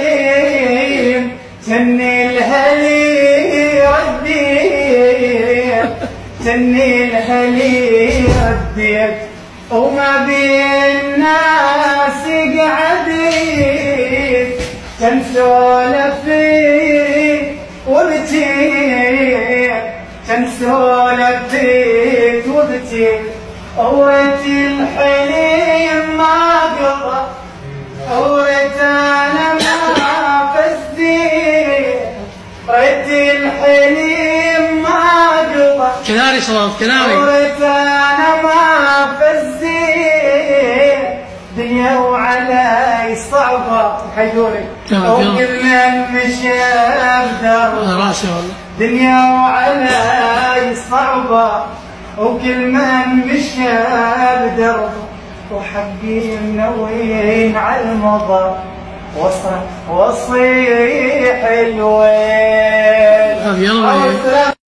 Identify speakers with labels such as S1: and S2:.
S1: للحليم جني الهلي رديت جني الهلي رديت وما بين ناس قعدت كان سولفت وبكيت كان سولفت وبكيت قوة الحليم ما قضى قوة أنا ما فزيت قوة الحليم ما قضى
S2: كناري صواب كناري
S1: قوة أنا ما فزيت دنيا وعلي صعبة حيقولي وكل من مشى بدرب
S2: راسي والله
S1: دنيا وعلي صعبة وكل من مشى بدرب وحقي منوين على المضى وصيح الويل.